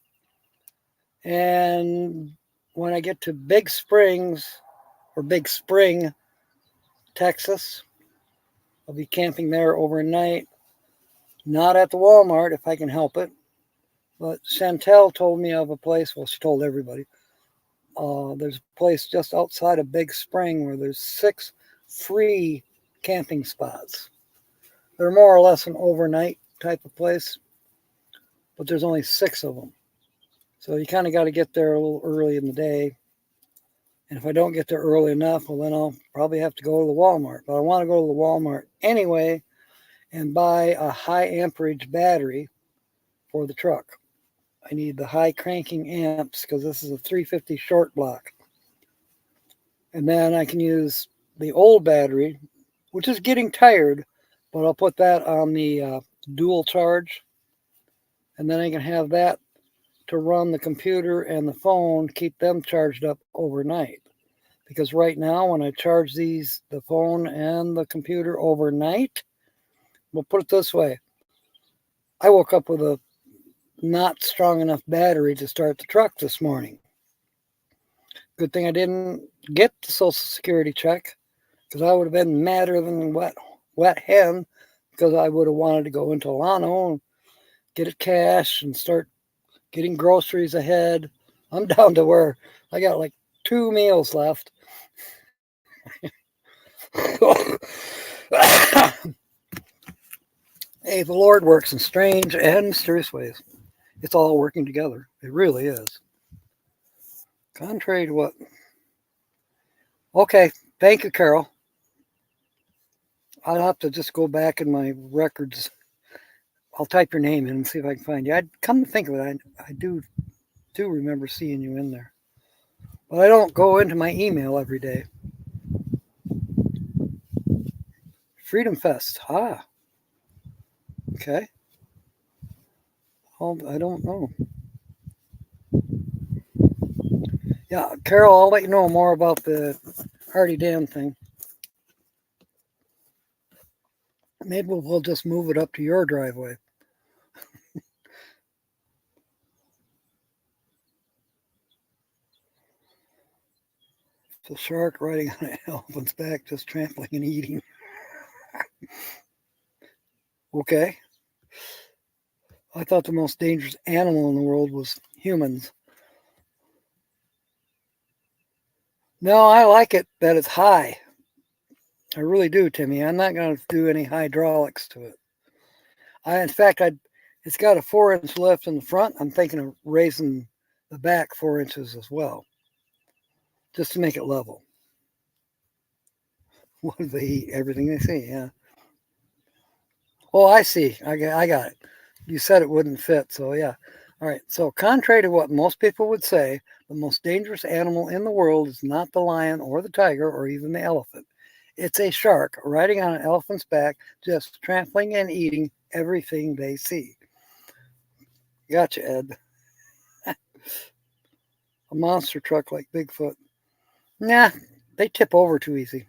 And when I get to big springs, or Big Spring, Texas. I'll be camping there overnight. Not at the Walmart if I can help it. But Chantel told me of a place. Well, she told everybody. There's a place just outside of Big Spring where there's 6 free camping spots. They're more or less an overnight type of place, but there's only 6 of them. So you kind of got to get there a little early in the day. And if I don't get there early enough, well, then I'll probably have to go to the Walmart. But I want to go to the Walmart anyway and buy a high amperage battery for the truck. I need the high cranking amps because this is a 350 short block. And then I can use the old battery, which is getting tired, but I'll put that on the dual charge. And then I can have that to run the computer and the phone, keep them charged up overnight. Because right now, when I charge the phone and the computer overnight, we'll put it this way. I woke up with a not strong enough battery to start the truck this morning. Good thing I didn't get the Social Security check, because I would have been madder than wet hen, because I would have wanted to go into Lano and get it cash and start getting groceries ahead. I'm down to where I got like 2 meals left. Hey, the Lord works in strange and mysterious ways. It's all working together. It really is. Contrary to what? Okay, thank you, Carol. I'll have to just go back in my records. I'll type your name in and see if I can find you. I'd come to think of it, I do remember seeing you in there. But I don't go into my email every day. Freedom Fest. Okay. I don't know. Yeah, Carol, I'll let you know more about the Hardy Dam thing. Maybe we'll just move it up to your driveway. The shark riding on an elephant's back, just trampling and eating. Okay. I thought the most dangerous animal in the world was humans. No, I like it that it's high. I really do, Timmy. I'm not going to do any hydraulics to it. In fact, it's got a 4-inch lift in the front. I'm thinking of raising the back 4 inches as well, just to make it level. What do they eat? Everything they see, yeah. Oh, I see. I got it. You said it wouldn't fit, so yeah. All right. So contrary to what most people would say, the most dangerous animal in the world is not the lion or the tiger or even the elephant. It's a shark riding on an elephant's back, just trampling and eating everything they see. Gotcha, Ed. A monster truck like Bigfoot. Nah, they tip over too easy.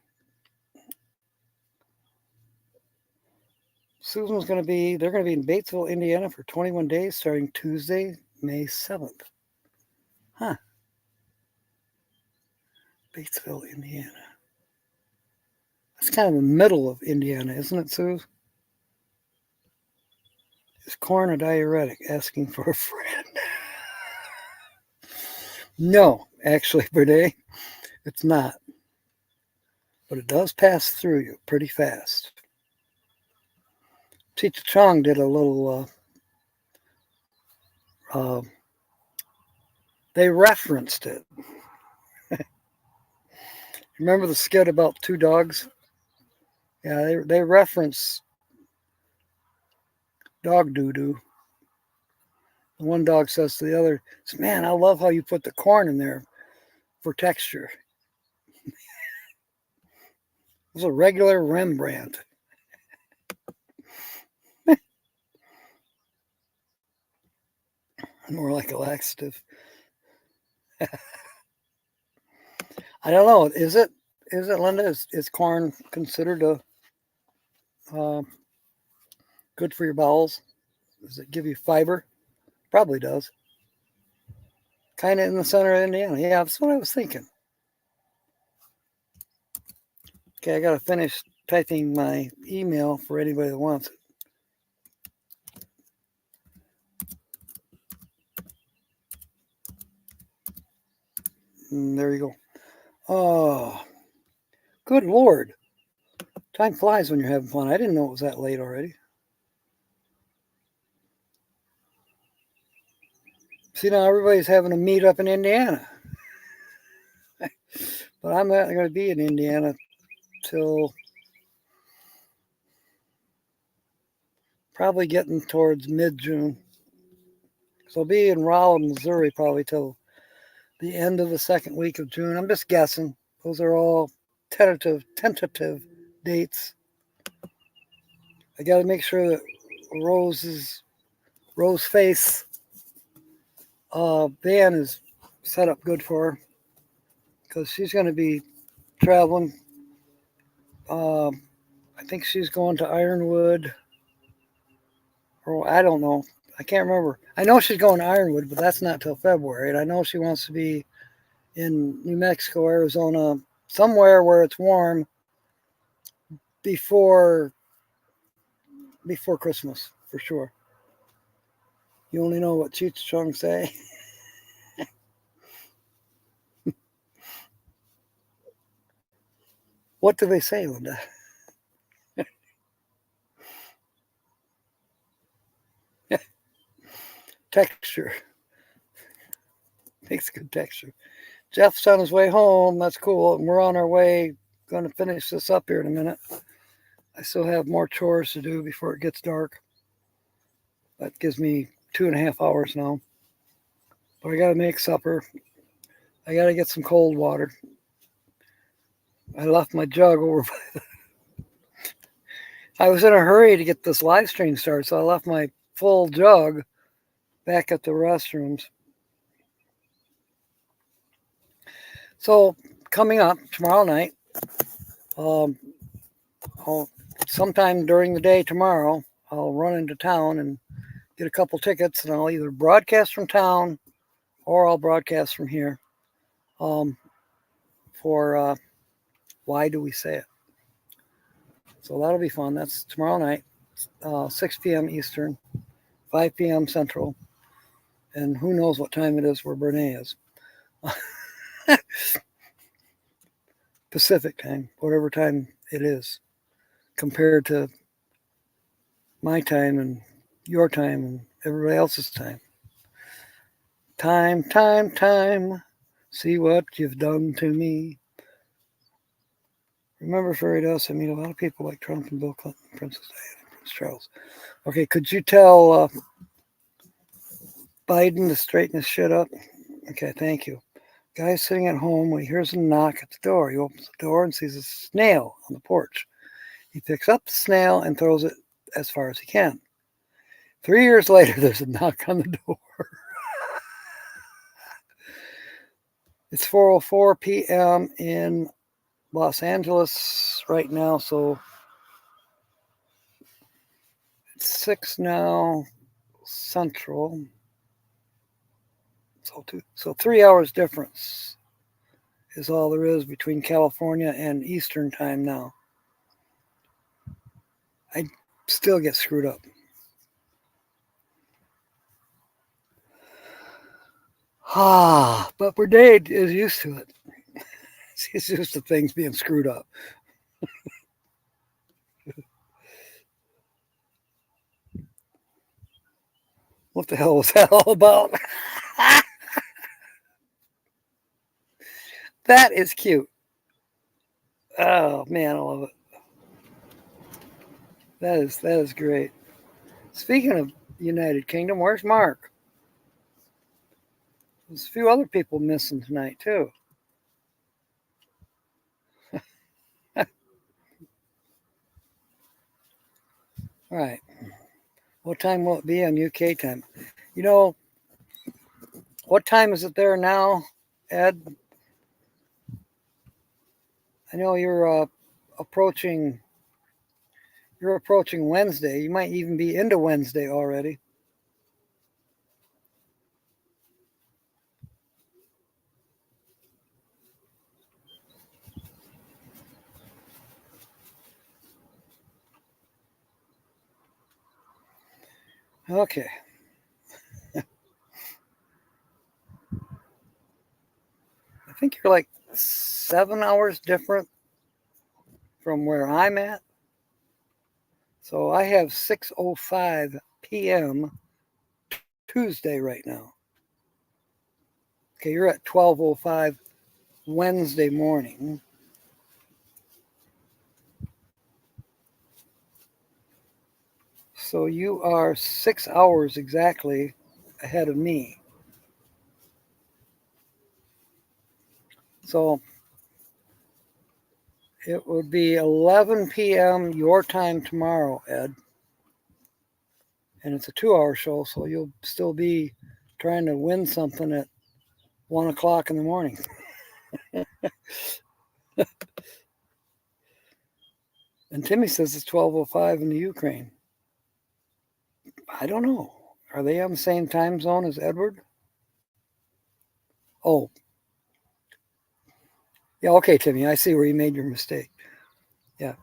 They're going to be in Batesville, Indiana for 21 days starting Tuesday, May 7th. Huh. Batesville, Indiana. That's kind of the middle of Indiana, isn't it, Suze? Is corn a diuretic? Asking for a friend. No, actually, Bernay, it's not. But it does pass through you pretty fast. Cheech Chong did a little, they referenced it. Remember the skit about 2 dogs? Yeah, they reference dog doo-doo. The one dog says to the other, "Man, I love how you put the corn in there for texture." It was a regular Rembrandt. More like a laxative. I don't know. Is it, Linda? Is corn considered good for your bowels? Does it give you fiber? Probably does. Kind of in the center of Indiana. Yeah, that's what I was thinking. Okay, I got to finish typing my email for anybody that wants it. And there you go. Oh, good Lord. Time flies when you're having fun. I didn't know it was that late already. See, now everybody's having a meet up in Indiana. But I'm not going to be in Indiana till probably getting towards mid-June. So I'll be in Rolla, Missouri probably till the end of the second week of June. I'm just guessing. Those are all tentative dates. I got to make sure that Rose Face van is set up good for her because she's going to be traveling. I think she's going to Ironwood, or I don't know. I can't remember. I know she's going to Ironwood, but that's not till February. And I know she wants to be in New Mexico, Arizona, somewhere where it's warm before Christmas, for sure. You only know what Cheech Chung say. What do they say, Linda? Texture. Makes good texture. Jeff's on his way home. That's cool. And we're on our way. Going to finish this up here in a minute. I still have more chores to do before it gets dark. That gives me 2.5 hours now. But I got to make supper. I got to get some cold water. I left my jug over. I was in a hurry to get this live stream started, so I left my full jug back at the restrooms. So coming up tomorrow night, sometime during the day tomorrow, I'll run into town and get a couple tickets, and I'll either broadcast from town or I'll broadcast from here for Why Do We Say It? So that'll be fun. That's tomorrow night, 6 p.m. Eastern, 5 p.m. Central, and who knows what time it is where Brene is. Pacific time, whatever time it is, compared to my time and your time and everybody else's time. Time, see what you've done to me. Remember fairy dust? I meet a lot of people like Trump and Bill Clinton, Princess Diana, Prince Charles. Okay, could you tell Biden to straighten his shit up? Okay, thank you. Guy's sitting at home when he hears a knock at the door. He opens the door and sees a snail on the porch. He picks up the snail and throws it as far as he can. 3 years later, there's a knock on the door. It's 4:04 p.m. in Los Angeles right now, so it's 6 now Central. So 3 hours difference is all there is between California and Eastern time now. I still get screwed up. But Brene is used to it. She's used to things being screwed up. What the hell was that all about? That is cute. Oh man, I love it. That is great. Speaking of United Kingdom, where's Mark? There's a few other people missing tonight too. All right. What time will it be on UK time? You know, what time is it there now, Ed? I know you're approaching Wednesday. You might even be into Wednesday already. Okay. I think you're like 7 hours different from where I'm at. So I have 6:05 p.m. Tuesday right now. Okay, you're at 12:05 Wednesday morning. So you are 6 hours exactly ahead of me. So it would be 11 p.m. your time tomorrow, Ed. And it's a 2 hour show, so you'll still be trying to win something at 1 o'clock in the morning. And Timmy says it's 12:05 in the Ukraine. I don't know. Are they on the same time zone as Edward? Oh, yeah, okay, Timmy. I see where you made your mistake. Yeah.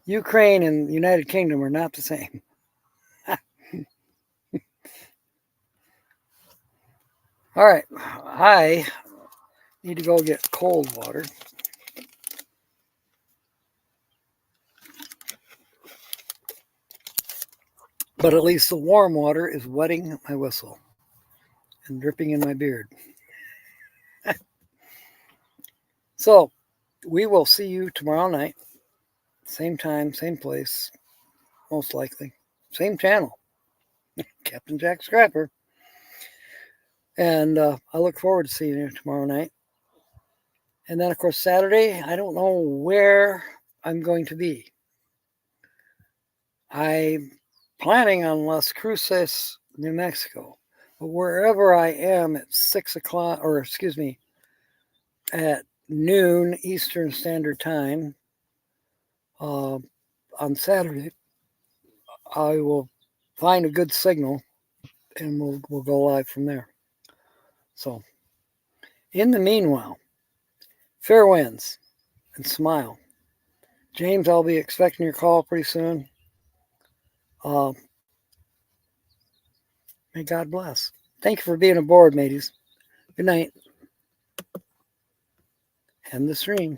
Ukraine and the United Kingdom are not the same. All right. I need to go get cold water. But at least the warm water is wetting my whistle and dripping in my beard. So we will see you tomorrow night. Same time, same place, most likely. Same channel, Captain Jack Scrapper. And I look forward to seeing you tomorrow night. And then, of course, Saturday, I don't know where I'm going to be. I'm planning on Las Cruces, New Mexico. But wherever I am at 6 o'clock, or excuse me, at noon Eastern Standard Time on Saturday, I will find a good signal and we'll go live from there. So, in the meanwhile, fair winds and smile. James, I'll be expecting your call pretty soon. Uh, may God bless. Thank you for being aboard, mateys. Good night. End the stream.